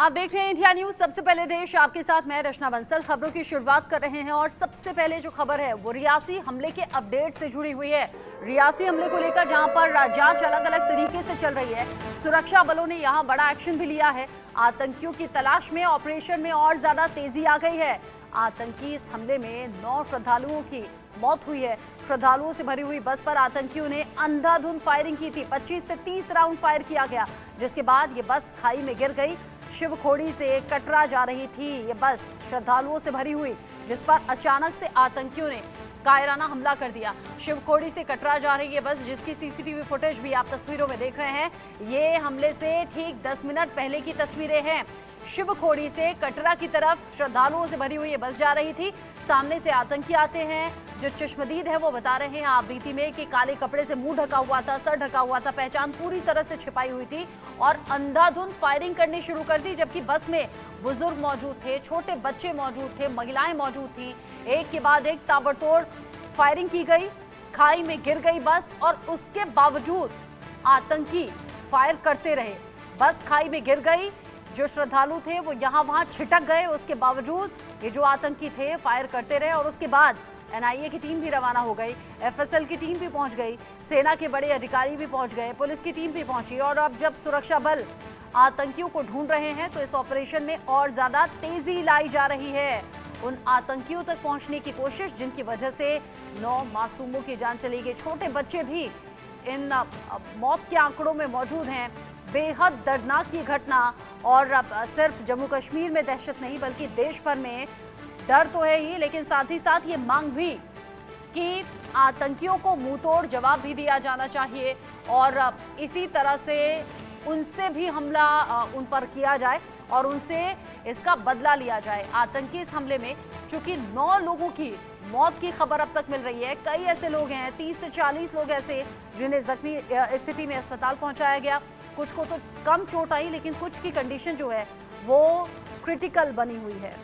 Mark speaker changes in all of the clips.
Speaker 1: आप देख रहे हैं इंडिया न्यूज। सबसे पहले देश आपके साथ मैं रचना बंसल खबरों की शुरुआत कर रहे हैं और सबसे पहले जो खबर है वो रियासी हमले के अपडेट से जुड़ी हुई है। रियासी हमले को लेकर जहां पर जांच अलग अलग तरीके से चल रही है, सुरक्षा बलों ने यहां बड़ा एक्शन भी लिया है। आतंकियों की तलाश में ऑपरेशन में और ज्यादा तेजी आ गई है। आतंकी इस हमले में 9 श्रद्धालुओं की मौत हुई है। श्रद्धालुओं से भरी हुई बस पर आतंकियों ने अंधाधुंध फायरिंग की थी। 25 से 30 राउंड फायर किया गया, जिसके बाद ये बस खाई में गिर गई। शिवखोड़ी से कटरा जा रही थी ये बस श्रद्धालुओं से भरी हुई, जिस पर अचानक से आतंकियों ने कायराना हमला कर दिया। शिवखोड़ी से कटरा जा रही है बस, जिसकी सीसीटीवी फुटेज भी आप तस्वीरों में देख रहे हैं। ये हमले से ठीक 10 मिनट पहले की तस्वीरें हैं। शिवखोड़ी से कटरा की तरफ श्रद्धालुओं से भरी हुई ये बस जा रही थी। सामने से आतंकी आते हैं। जो चश्मदीद है वो बता रहे हैं आप बीती में कि काले कपड़े से मुंह ढका हुआ था, सर ढका हुआ था, पहचान पूरी तरह से छिपाई हुई थी और अंधाधुंध फायरिंग करनी शुरू कर दी। जबकि बस में बुजुर्ग मौजूद थे, छोटे बच्चे मौजूद थे, महिलाएं मौजूद थी। एक के बाद एक ताबड़तोड़ फायरिंग की गई। खाई में गिर गई बस और उसके बावजूद आतंकी फायर करते रहे। बस खाई में गिर गई। जो श्रद्धालु थे वो यहाँ वहां छिटक गए। उसके बावजूद ये जो आतंकी थे फायर करते रहे और उसके बाद एनआईए की टीम भी रवाना हो गई, एफएसएल की टीम भी पहुंच गई, सेना के बड़े अधिकारी भी पहुंच गए, पुलिस की टीम भी पहुंची। और अब जब सुरक्षा बल आतंकियों को ढूंढ रहे हैं तो इस ऑपरेशन में और ज्यादा तेजी लाई जा रही है। उन आतंकियों तक पहुंचने की कोशिश जिनकी वजह से 9 मासूमों की जान चली गई। छोटे बच्चे भी इन मौत के आंकड़ों में मौजूद हैं। बेहद दर्दनाक ये घटना, और सिर्फ जम्मू कश्मीर में दहशत नहीं बल्कि देश भर में डर तो है ही, लेकिन साथ ही साथ ये मांग भी कि आतंकियों को मुंहतोड़ जवाब भी दिया जाना चाहिए और इसी तरह से उनसे भी हमला उन पर किया जाए और उनसे इसका बदला लिया जाए। आतंकी इस हमले में चूंकि 9 लोगों की मौत की खबर अब तक मिल रही है, कई ऐसे लोग हैं 30 से 40 लोग ऐसे जिन्हें जख्मी स्थिति में अस्पताल पहुंचाया गया। कुछ को तो कम चोट आई, लेकिन कुछ की कंडीशन जो है वो क्रिटिकल बनी हुई है।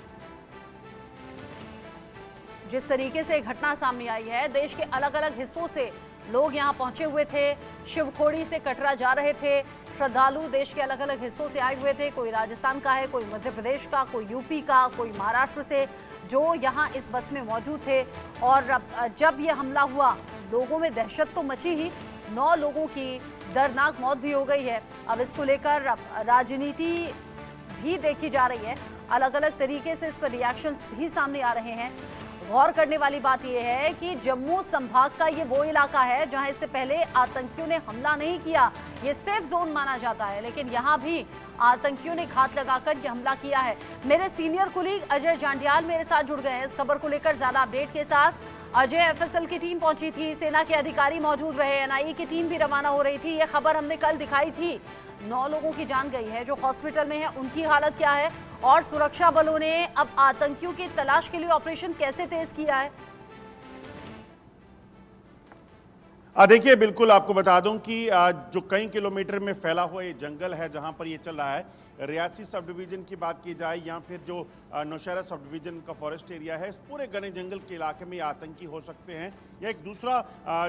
Speaker 1: जिस तरीके से घटना सामने आई है, देश के अलग अलग हिस्सों से लोग यहां पहुंचे हुए थे। शिवखोड़ी से कटरा जा रहे थे श्रद्धालु, देश के अलग अलग हिस्सों से आए हुए थे। कोई राजस्थान का है, कोई मध्य प्रदेश का, कोई यूपी का, कोई महाराष्ट्र से, जो यहाँ इस बस में मौजूद थे। और जब ये हमला हुआ लोगों में दहशत तो मची ही, 9 लोगों की दर्दनाक मौत भी हो गई है। अब इसको लेकर राजनीति भी देखी जा रही है, अलग अलग तरीके से इस पर रिएक्शंस भी सामने आ रहे हैं। गौर करने वाली बात यह है कि जम्मू संभाग का ये वो इलाका है जहां इससे पहले आतंकियों ने हमला नहीं किया। ये सेफ जोन माना जाता है, लेकिन यहां भी आतंकियों ने घात लगाकर ये हमला किया है। मेरे सीनियर कुलीग अजय जांडियाल मेरे साथ जुड़ गए हैं इस खबर को लेकर ज्यादा अपडेट के साथ। अजय, एफएसएल की टीम पहुंची थी, सेना के अधिकारी मौजूद रहे, एनआईए की टीम भी रवाना हो रही थी। ये खबर हमने कल दिखाई थी। 9 लोगों की जान गई है। जो हॉस्पिटल में है उनकी हालत क्या है, और सुरक्षा बलों ने अब आतंकियों की तलाश के लिए ऑपरेशन कैसे तेज किया है?
Speaker 2: देखिए, बिल्कुल आपको बता दूं कि जो कई किलोमीटर में फैला हुआ ये जंगल है जहां पर ये चल रहा है, रियासी सब डिवीजन की बात की जाए या फिर जो नौशहरा सब डिवीजन का फॉरेस्ट एरिया है, इस पूरे घने जंगल के इलाके में ये आतंकी हो सकते हैं। या एक दूसरा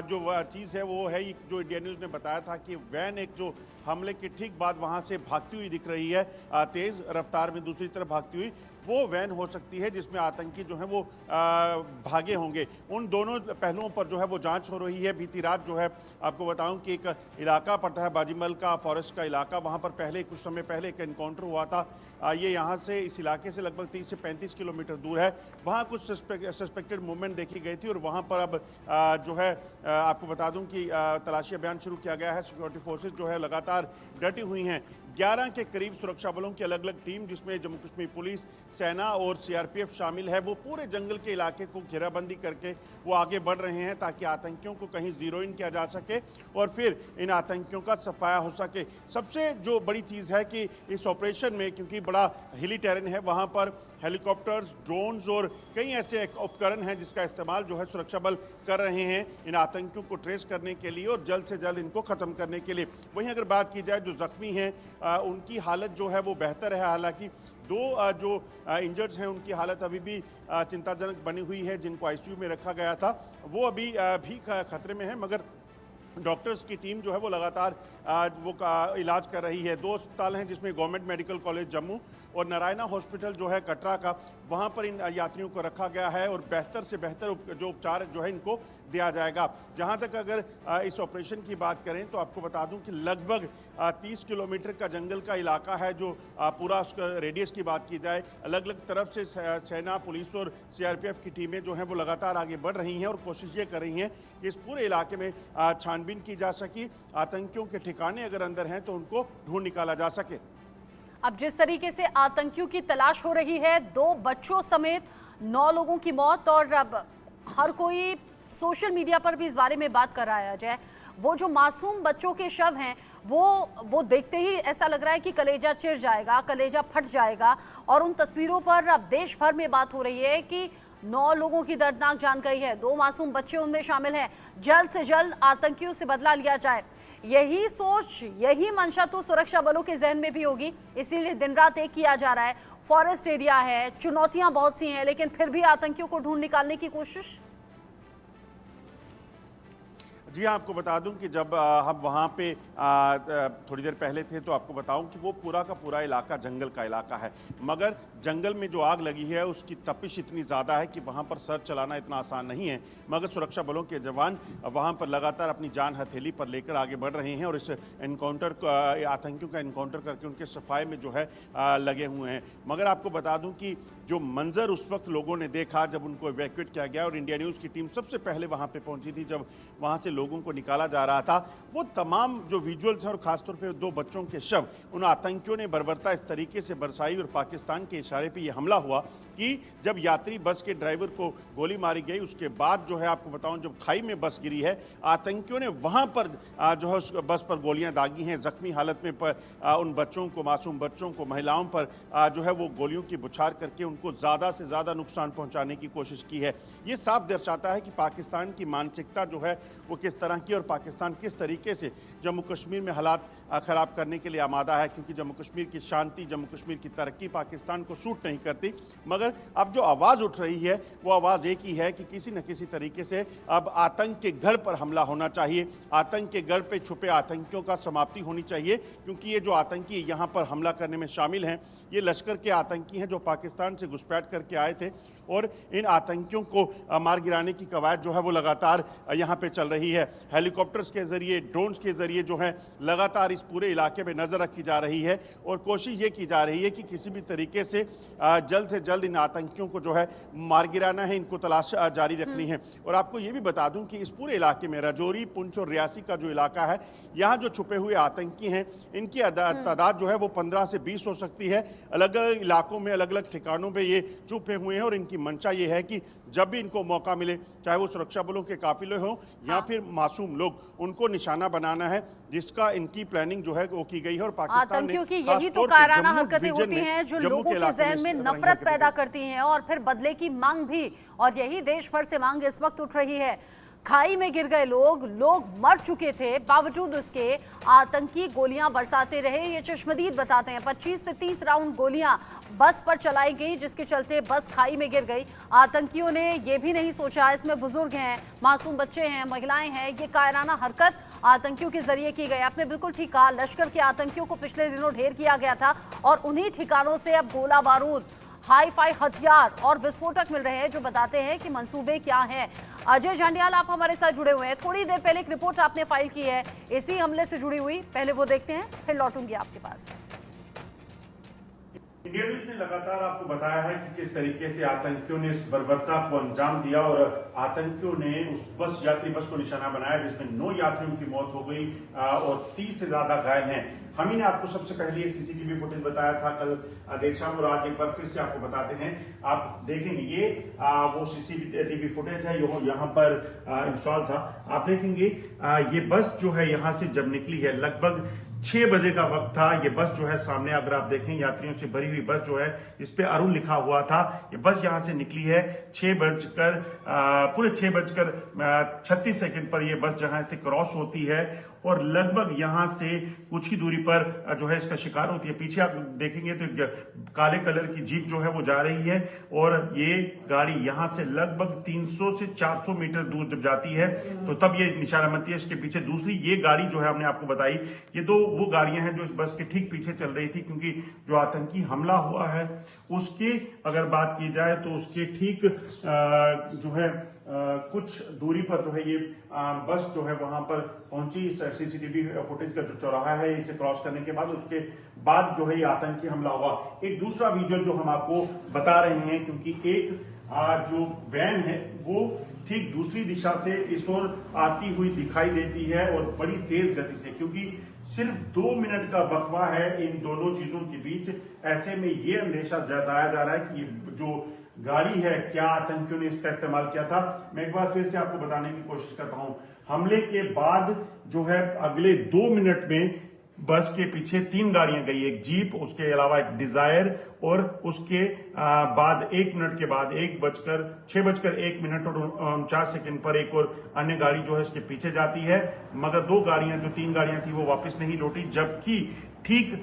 Speaker 2: जो चीज़ है वो है जो इंडिया न्यूज़ ने बताया था कि वैन एक जो हमले के ठीक बाद वहाँ से भागती हुई दिख रही है, तेज़ रफ्तार में दूसरी तरफ भागती हुई, वो वैन हो सकती है जिसमें आतंकी जो है वो भागे होंगे। उन दोनों पहलुओं पर जो है वो जांच हो रही है। बीती रात जो है आपको बताऊं कि एक इलाका पड़ता है बाजीमल का, फॉरेस्ट का इलाका, वहां पर पहले कुछ समय पहले एक एनकाउंटर हुआ था। ये यहाँ से इस इलाके से लगभग 30 से 35 किलोमीटर दूर है। वहाँ कुछ सस्पेक्टेड मूवमेंट देखी गई थी और वहाँ पर अब जो है आपको बता दूं कि तलाशी अभियान शुरू किया गया है। सिक्योरिटी फोर्सेज जो है लगातार डटी हुई हैं। 11 के करीब सुरक्षा बलों की अलग अलग टीम, जिसमें जम्मू कश्मीर पुलिस, सेना और सीआरपीएफ शामिल है, वो पूरे जंगल के इलाके को घेराबंदी करके वो आगे बढ़ रहे हैं ताकि आतंकियों को कहीं जीरो इन किया जा सके और फिर इन आतंकियों का सफाया हो सके। सबसे जो बड़ी चीज़ है कि इस ऑपरेशन में, क्योंकि बड़ा हिली टेरेन है, वहाँ पर हेलीकॉप्टर्स, ड्रोन्स और कई ऐसे उपकरण हैं जिसका इस्तेमाल जो है सुरक्षा बल कर रहे हैं इन आतंकियों को ट्रेस करने के लिए और जल्द से जल्द इनको ख़त्म करने के लिए। वहीं अगर बात की जाए जो जख्मी हैं उनकी हालत जो है वो बेहतर है। हालांकि 2 जो इंजर्ड्स हैं उनकी हालत अभी भी चिंताजनक बनी हुई है। जिनको आईसीयू में रखा गया था वो अभी भी खतरे में है, मगर डॉक्टर्स की टीम जो है वो लगातार वो इलाज कर रही है। 2 अस्पताल हैं जिसमें गवर्नमेंट मेडिकल कॉलेज जम्मू और नारायणा हॉस्पिटल जो है कटरा का, वहां पर इन यात्रियों को रखा गया है और बेहतर से बेहतर जो उपचार जो है इनको दिया जाएगा। जहां तक अगर इस ऑपरेशन की बात करें तो आपको बता दूं कि लगभग 30 किलोमीटर का जंगल का इलाका है जो पूरा रेडियस की बात की जाए, अलग अलग तरफ से सेना, पुलिस और सीआरपीएफ की टीमें जो हैं वो लगातार आगे बढ़ रही हैं और कोशिश ये कर रही हैं कि इस पूरे इलाके में छानबीन की जा सके, आतंकियों के ठिकाने अगर अंदर हैं तो उनको ढूंढ निकाला जा सके।
Speaker 1: अब जिस तरीके से आतंकियों की तलाश हो रही है, 2 बच्चों समेत 9 लोगों की मौत, और अब हर कोई सोशल मीडिया पर भी इस बारे में बात कर रहा है। अजय, वो जो मासूम बच्चों के शव हैं वो देखते ही ऐसा लग रहा है कि कलेजा चिर जाएगा, कलेजा फट जाएगा। और उन तस्वीरों पर अब देश भर में बात हो रही है कि 9 लोगों की दर्दनाक जान गई है, 2 मासूम बच्चे उनमें शामिल हैं। जल्द से जल्द आतंकियों से बदला लिया जाए, यही सोच, यही मंशा तो सुरक्षा बलों के जहन में भी होगी। इसीलिए दिन रात एक किया जा रहा है। फॉरेस्ट एरिया है, चुनौतियां बहुत सी हैं, लेकिन फिर भी आतंकियों को ढूंढ निकालने की कोशिश।
Speaker 2: जी हाँ, आपको बता दूं कि जब हम वहाँ पे थोड़ी देर पहले थे तो आपको बताऊं कि वो पूरा का पूरा इलाका जंगल का इलाका है, मगर जंगल में जो आग लगी है उसकी तपिश इतनी ज़्यादा है कि वहाँ पर सर्च चलाना इतना आसान नहीं है। मगर सुरक्षा बलों के जवान वहाँ पर लगातार अपनी जान हथेली पर लेकर आगे बढ़ रहे हैं और इस एनकाउंटर, आतंकियों का एनकाउंटर करके उनके सफाई में जो है लगे हुए हैं। मगर आपको बता दूँ कि जो मंजर उस वक्त लोगों ने देखा जब उनको इवैक्यूएट किया गया और इंडिया न्यूज़ की टीम सबसे पहले वहाँ पर पहुँची थी, जब वहाँ से लोगों को निकाला जा रहा था, वो तमाम जो विजुअल्स हैं और खासतौर पे 2 बच्चों के शव उन आतंकियों ने बर्बरता इस तरीके से बरसाई और पाकिस्तान के इशारे पे ये हमला हुआ कि जब यात्री बस के ड्राइवर को गोली मारी गई, उसके बाद जो है आपको बताऊं जब खाई में बस गिरी है, आतंकियों ने वहां पर जो है उस बस पर गोलियां दागी हैं। जख्मी हालत में उन बच्चों को, मासूम बच्चों को, महिलाओं पर जो है वो गोलियों की बुछार करके उनको ज़्यादा से ज़्यादा नुकसान पहुँचाने की कोशिश की है। ये साफ दर्शाता है कि पाकिस्तान की मानसिकता जो है वो किस तरह की और पाकिस्तान किस तरीके से जम्मू कश्मीर में हालात ख़राब करने के लिए आमादा है, क्योंकि जम्मू कश्मीर की शांति, जम्मू कश्मीर की तरक्की पाकिस्तान को सूट नहीं करती। मगर अब जो आवाज़ उठ रही है वो आवाज़ एक ही है कि किसी न किसी तरीके से अब आतंक के गढ़ पर हमला होना चाहिए, आतंक के गढ़ पे छुपे आतंकियों का समाप्ति होनी चाहिए, क्योंकि ये जो आतंकी यहाँ पर हमला करने में शामिल हैं ये लश्कर के आतंकी हैं जो पाकिस्तान से घुसपैठ करके आए थे और इन आतंकियों को मार गिराने की कवायद जो है वो लगातार यहाँ पे चल रही है। हेलीकॉप्टर्स के जरिए, ड्रोन्स के जरिए जो है लगातार इस पूरे इलाके में नजर रखी जा रही है और कोशिश ये की जा रही है कि किसी भी तरीके से जल्द इन आतंकियों को जो है मार गिराना है, इनको तलाश जारी रखनी है। और आपको ये भी बता दूं कि इस पूरे इलाके में राजौरी, पुंछ और रियासी का जो इलाका है, यहाँ जो छुपे हुए आतंकी हैं इनकी तादाद जो है वो 15 से 20 हो सकती है। अलग अलग इलाकों में, अलग अलग ठिकानों पे ये छुपे हुए हैं और इनकी मंशा ये है कि जब भी इनको मौका मिले, चाहे वो सुरक्षा बलों के काफिले हों या फिर मासूम लोग, उनको निशाना बनाना है, जिसका इनकी प्लानिंग जो है वो की गई है। और पाकिस्तान
Speaker 1: आतंकियों की यही तो कायराना हरकतें होती हैं जो लोगों के जहन में नफरत पैदा करती हैं और फिर बदले की मांग भी, और यही देश भर से मांग इस वक्त उठ रही है। खाई में गिर गए लोग मर चुके थे, बावजूद उसके आतंकी गोलियां बरसाते रहे। ये चश्मदीद बताते हैं 25 से 30 राउंड गोलियां बस पर चलाई गई, जिसके चलते बस खाई में गिर गई। आतंकियों ने ये भी नहीं सोचा, इसमें बुजुर्ग हैं, मासूम बच्चे हैं, महिलाएं हैं, ये कायराना हरकत आतंकियों के जरिए की गई। आपने बिल्कुल ठीक कहा, लश्कर के आतंकियों को पिछले दिनों ढेर किया गया था और उन्हीं ठिकानों से अब गोला बारूद, हाई फाई हथियार और विस्फोटक मिल रहे हैं, जो बताते हैं कि मंसूबे क्या हैं। अजय जांडियाल, आप हमारे साथ जुड़े हुए हैं। थोड़ी देर पहले एक रिपोर्ट आपने फाइल की है इसी हमले से जुड़ी हुई, पहले वो देखते हैं, फिर लौटूंगी आपके पास।
Speaker 2: इंडिया न्यूज ने लगातार आपको बताया है कि किस तरीके से आतंकियों ने इस बर्बरता को अंजाम दिया और आतंकियों ने उस यात्री बस को निशाना बनाया जिसमें 9 यात्रियों की मौत हो गई और 30 से ज्यादा घायल हैं। हम ही ने आपको सबसे पहले ये सीसीटीवी फुटेज बताया था कल देर शाम और आज एक बार फिर से आपको बताते हैं। आप देखेंगे ये वो सीसीटीवी फुटेज है यहाँ पर इंस्टॉल था। आप देखेंगे ये बस जो है यहाँ से जब निकली है लगभग 6 बजे का वक्त था। ये बस जो है सामने अगर आप देखें यात्रियों से भरी हुई बस जो है इस पे अरुण लिखा हुआ था। ये बस यहां से निकली है 6:36 पर ये बस जहां से क्रॉस होती है और लगभग यहां से कुछ ही दूरी पर जो है इसका शिकार होती है। पीछे आप देखेंगे तो काले कलर की जीप जो है वो जा रही है और ये गाड़ी यहां से लगभग 300 से 400 मीटर दूर जब जाती है तो तब ये निशाना बनती है। इसके पीछे दूसरी ये गाड़ी जो है हमने आपको बताई, ये दो वो गाड़ियां हैं जो इस बस के ठीक पीछे चल रही थी, क्योंकि जो आतंकी हमला हुआ है उसके अगर बात की जाए तो उसके ठीक जो है कुछ दूरी पर जो है ये बस जो है वहां पर पहुंची। सीसीटीवी फुटेज का जो चौराहा है इसे क्रॉस करने के बाद उसके बाद जो है ये आतंकी हमला हुआ। एक दूसरा विजुअल जो हम आपको बता रहे हैं, क्योंकि एक जो वैन है वो ठीक दूसरी दिशा से इस ओर आती हुई दिखाई देती है और बड़ी तेज गति से, क्योंकि सिर्फ 2 मिनट का वक्फा है इन दोनों चीजों के बीच। ऐसे में ये अंदेशा जताया जा रहा है कि ये जो गाड़ी है क्या आतंकियों ने इसका इस्तेमाल किया था। मैं एक बार फिर से आपको बताने की कोशिश करता हूं, हमले के बाद जो है अगले 2 मिनट में बस के पीछे 3 गाड़ियां गई, एक जीप, उसके अलावा एक डिजायर और उसके बाद 1 मिनट के बाद 6:01 और 49 पर एक और अन्य गाड़ी जो है इसके पीछे जाती है। मगर 2 गाड़ियां जो 3 गाड़ियां थी वो वापस नहीं लौटी, जबकि ठीक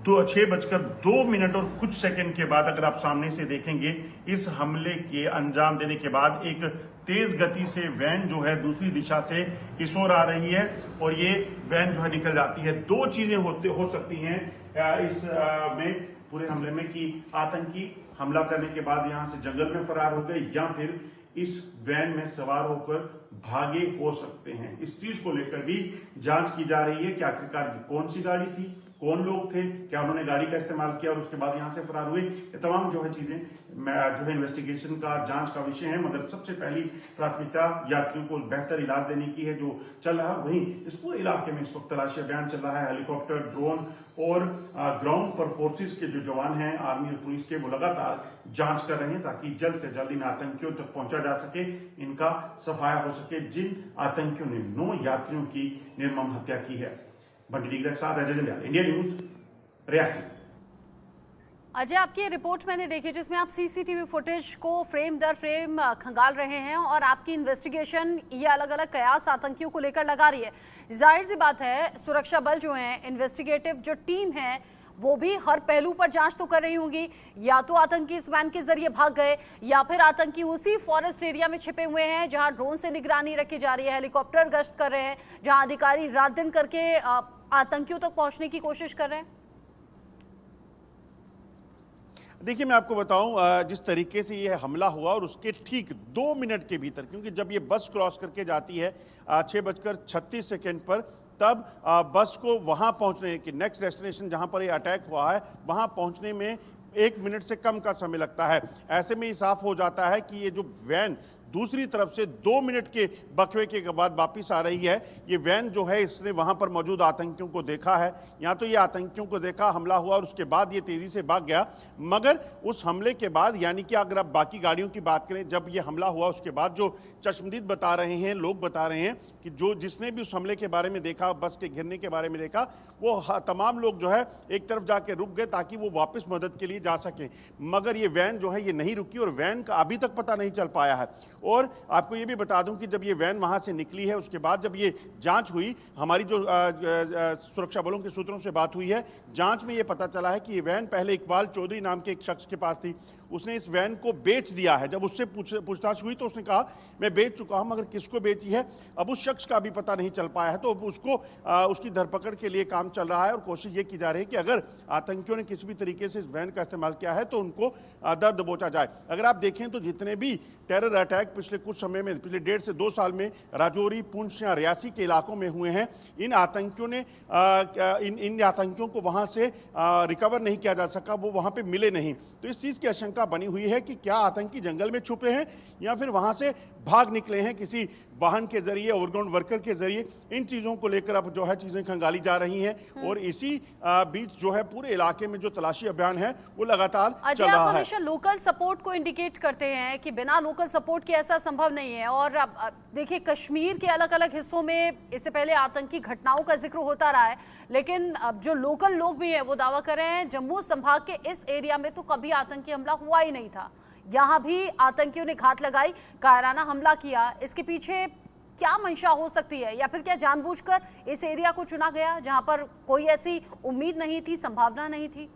Speaker 2: 6:02 और कुछ सेकंड के बाद अगर आप सामने से देखेंगे इस हमले के अंजाम देने के बाद एक तेज गति से वैन जो है दूसरी दिशा से इस ओर आ रही है और ये वैन जो है निकल जाती है। 2 चीजें हो सकती हैं इस में पूरे हमले में कि आतंकी हमला करने के बाद यहां से जंगल में फरार हो गए या फिर इस वैन में सवार होकर भागे हो सकते हैं। इस चीज को लेकर भी जांच की जा रही है कि आखिरकार कौन सी गाड़ी थी, कौन लोग थे, क्या उन्होंने गाड़ी का इस्तेमाल किया और उसके बाद यहां से फरार हुए। ये तमाम जो है चीजें जो है इन्वेस्टिगेशन का, जांच का विषय है। मगर सबसे पहली प्राथमिकता यात्रियों को बेहतर इलाज देने की है जो चल रहा है। वहीं इस पूरे इलाके में इस वक्त तलाशी अभियान चल रहा है। हेलीकॉप्टर, ड्रोन और ग्राउंड पर फोर्सेस के जो जवान हैं आर्मी और पुलिस के, वो लगातार जांच कर रहे हैं ताकि जल्द से जल्द इन आतंकियों तक पहुंचा जा सके, इनका सफाया हो सके जिन आतंकियों ने 9 यात्रियों की निर्मम हत्या की है। बंटी डीगरा के साथ अजय जंडियाल, इंडिया न्यूज, रियासी।
Speaker 1: अजय, आपकी रिपोर्ट मैंने देखी जिसमें आप सीसीटीवी फुटेज को फ्रेम दर फ्रेम खंगाल रहे हैं और आपकी इन्वेस्टिगेशन ये अलग अलग कयास आतंकियों को लेकर लगा रही है। जाहिर सी बात है सुरक्षा बल जो हैं, इन्वेस्टिगेटिव जो टीम है वो भी हर पहलू पर जांच तो कर रही होंगी। या तो आतंकी इस वैन के जरिए भाग गए या फिर आतंकी उसी फॉरेस्ट एरिया में छिपे हुए हैं जहां ड्रोन से निगरानी रखी जा रही है, हेलीकॉप्टर गश्त कर रहे हैं, जहां अधिकारी रात दिन करके आतंकियों तक पहुंचने की कोशिश कर रहे हैं।
Speaker 2: देखिए मैं आपको बताऊं, जिस तरीके से ये हमला हुआ और उसके ठीक 2 मिनट के भीतर, क्योंकि जब ये बस क्रॉस करके जाती है 6:36 पर, तब बस को वहां पहुंचने की नेक्स्ट डेस्टिनेशन जहां पर ये अटैक हुआ है वहां पहुंचने में 1 मिनट से कम का समय लगता है। ऐसे में ये साफ हो जाता है कि ये जो वैन दूसरी तरफ से 2 मिनट के बखवे के बाद वापिस आ रही है, ये वैन जो है इसने वहां पर मौजूद आतंकियों को देखा है। या तो ये आतंकियों को देखा, हमला हुआ और उसके बाद ये तेजी से भाग गया। मगर उस हमले के बाद, यानी कि अगर आप बाकी गाड़ियों की बात करें, जब ये हमला हुआ उसके बाद जो चश्मदीद बता रहे हैं, लोग बता रहे हैं कि जिसने भी उस हमले के बारे में देखा, बस के गिरने के बारे में देखा, वो तमाम लोग जो है एक तरफ जाके रुक गए ताकि वो वापस मदद के लिए जा सके। मगर ये वैन जो है ये नहीं रुकी और वैन का अभी तक पता नहीं चल पाया है। और आपको ये भी बता दूं कि जब ये वैन वहां से निकली है उसके बाद जब ये जांच हुई, हमारी जो सुरक्षा बलों के सूत्रों से बात हुई है, जांच में ये पता चला है कि ये वैन पहले इकबाल चौधरी नाम के एक शख्स के पास थी। उसने इस वैन को बेच दिया है। जब उससे पूछताछ हुई तो उसने कहा मैं बेच चुका हूं, मगर किसको बेची है अब उस शख्स का भी पता नहीं चल पाया है। तो उसको उसकी धरपकड़ के लिए काम चल रहा है और कोशिश ये की जा रही है कि अगर आतंकियों ने किसी भी तरीके से इस वैन का इस्तेमाल किया है तो उनको दर्द दबोचा जाए। अगर आप देखें तो जितने भी टेरर अटैक पिछले कुछ समय में, पिछले 1.5 से 2 साल में राजौरी, पुंछ या रियासी के इलाकों में हुए हैं, इन आतंकियों ने इन आतंकियों को वहां से रिकवर नहीं किया जा सका, वो वहां पे मिले नहीं। तो इस चीज की आशंका बनी हुई है कि क्या आतंकी जंगल में छुपे हैं या फिर वहां से भाग निकले हैं किसी वाहन के जरिए, ओवरग्राउंड वर्कर के जरिए। इन चीजों को लेकर अब जो है चीजें खंगाली जा रही हैं और इसी बीच जो है पूरे इलाके में जो तलाशी अभियान है वो लगातार चल रहा है।
Speaker 1: हमेशा लोकल सपोर्ट को इंडिकेट करते हैं कि बिना लोकल सपोर्ट के ऐसा संभव नहीं है। और अब देखिए, कश्मीर के अलग अलग हिस्सों में इससे पहले आतंकी घटनाओं का जिक्र होता रहा है, लेकिन अब जो लोकल लोग भी हैं वो दावा कर रहे हैं जम्मू संभाग के इस एरिया में तो कभी आतंकी हमला हुआ ही नहीं था। यहाँ भी आतंकियों ने घात लगाई, कायराना हमला किया। इसके पीछे क्या मंशा हो सकती है, या फिर क्या जानबूझकर इस एरिया को चुना गया जहां पर कोई ऐसी उम्मीद नहीं थी, संभावना नहीं थी?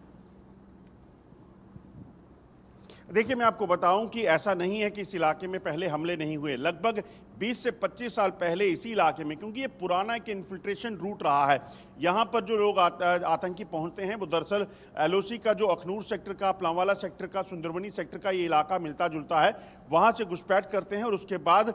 Speaker 2: देखिए, मैं आपको बताऊं कि ऐसा नहीं है कि इस इलाके में पहले हमले नहीं हुए। लगभग 20 से 25 साल पहले इसी इलाके में, क्योंकि ये पुराना एक इन्फिल्ट्रेशन रूट रहा है, यहाँ पर जो लोग आतंकी पहुंचते हैं वो दरअसल एलओसी का जो अखनूर सेक्टर का, पलांवाला सेक्टर का, सुंदरबनी सेक्टर का ये इलाका मिलता जुलता है, वहाँ से घुसपैठ करते हैं और उसके बाद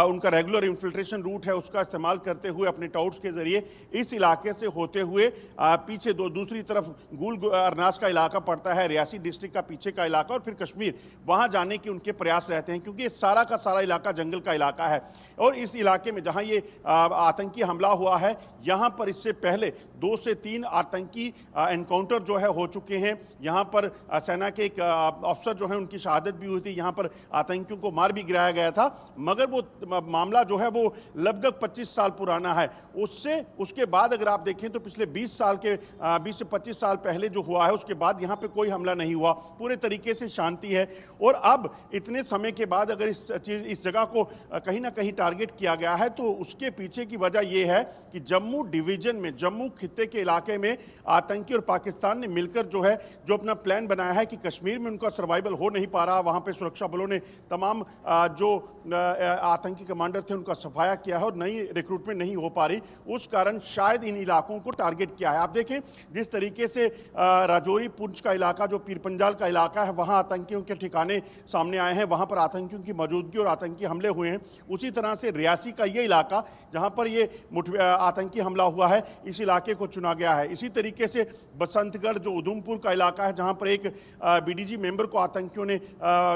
Speaker 2: उनका रेगुलर इन्फिल्ट्रेशन रूट है उसका इस्तेमाल करते हुए अपने टाउट्स के जरिए इस इलाके से होते हुए पीछे दूसरी तरफ गुल अरनास का इलाका पड़ता है, रियासी डिस्ट्रिक्ट का पीछे का इलाका, और फिर कश्मीर, वहाँ जाने के उनके प्रयास रहते हैं, क्योंकि सारा का सारा इलाका जंगल का इलाका है। और इस इलाके में जहां ये आतंकी हमला हुआ है, यहां पर इससे पहले 2 से 3 आतंकी एनकाउंटर जो है हो चुके हैं। यहां पर सेना के एक अफसर जो है उनकी शहादत भी हुई थी, यहां पर आतंकियों को मार भी गिराया गया था। मगर वो मामला जो है वो लगभग 25 साल पुराना है। उसके बाद अगर आप देखें तो पिछले 20 से 25 साल पहले जो हुआ है उसके बाद यहां पे कोई हमला नहीं हुआ, पूरे तरीके से शांति है। और अब इतने समय के बाद अगर इस जगह को कहीं ना कहीं टारगेट किया गया है तो उसके पीछे की वजह यह है कि जम्मू डिवीजन में, जम्मू खित्ते के इलाके में आतंकी और पाकिस्तान ने मिलकर जो अपना प्लान बनाया है कि कश्मीर में उनका सर्वाइवल हो नहीं पा रहा, वहां पे सुरक्षा बलों ने तमाम जो आतंकी कमांडर थे उनका सफाया किया है और नई रिक्रूटमेंट नहीं हो पा रही, उस कारण शायद इन इलाकों को टारगेट किया है। आप देखें जिस तरीके से राजौरी पुंछ का इलाका, जो पीरपंजाल का इलाका है, वहां आतंकियों के ठिकाने सामने आए हैं, वहां पर आतंकियों की मौजूदगी और आतंकी हमले हुए हैं। उसी तरह से रियासी का ये इलाका जहां पर ये आतंकी हमला हुआ है, इस इलाके को चुना गया है। इसी तरीके से बसंतगढ़ जो उधमपुर का इलाका है, जहां पर एक बीडीजी मेंबर को आतंकियों ने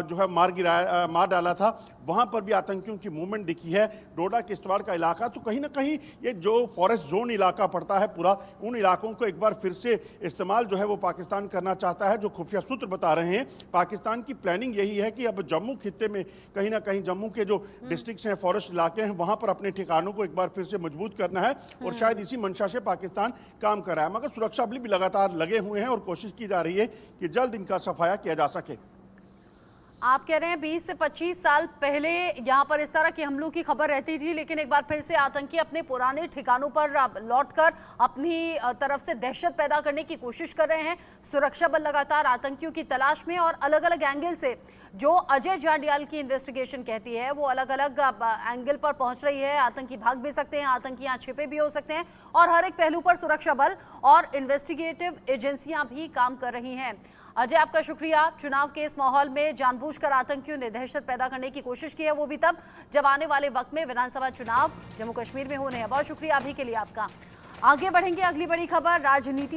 Speaker 2: जो है मार डाला था, वहां पर भी आतंकियों की मूवमेंट दिखी है। डोडा किश्तवाड़ का इलाका, तो कहीं ना कहीं ये जो फॉरेस्ट जोन इलाका पड़ता है पूरा, उन इलाकों को एक बार फिर से इस्तेमाल जो है वो पाकिस्तान करना चाहता है। जो खुफिया सूत्र बता रहे हैं, पाकिस्तान की प्लानिंग यही है कि अब जम्मू खित्ते में कहीं ना कहीं जम्मू के जो डिस्ट्रिक्ट्स हैं, फॉरेस्ट इलाके हैं, वहां पर अपने ठिकानों को एक बार फिर से मजबूत करना है और शायद इसी मंशा से पाकिस्तान काम कर रहा है। मगर सुरक्षा बल भी लगातार लगे हुए हैं और कोशिश की जा रही है कि जल्द इनका सफाया किया जा सके।
Speaker 1: आप कह रहे हैं 20 से 25 साल पहले यहाँ पर इस तरह के हमलों की खबर रहती थी, लेकिन एक बार फिर से आतंकी अपने पुराने ठिकानों पर लौटकर अपनी तरफ से दहशत पैदा करने की कोशिश कर रहे हैं। सुरक्षा बल लगातार आतंकियों की तलाश में और अलग अलग एंगल से, जो अजय जांडियाल की इन्वेस्टिगेशन कहती है, वो अलग अलग एंगल पर पहुंच रही है। आतंकी भाग भी सकते हैं, आतंकी यहाँ छिपे भी हो सकते हैं, और हर एक पहलू पर सुरक्षा बल और इन्वेस्टिगेटिव एजेंसियां भी काम कर रही हैं। अजय, आपका शुक्रिया। चुनाव के इस माहौल में जानबूझकर आतंकियों ने दहशत पैदा करने की कोशिश की है, वो भी तब जब आने वाले वक्त में विधानसभा चुनाव जम्मू कश्मीर में होने हैं। बहुत शुक्रिया अभी के लिए आपका। आगे बढ़ेंगे, अगली बड़ी खबर राजनीति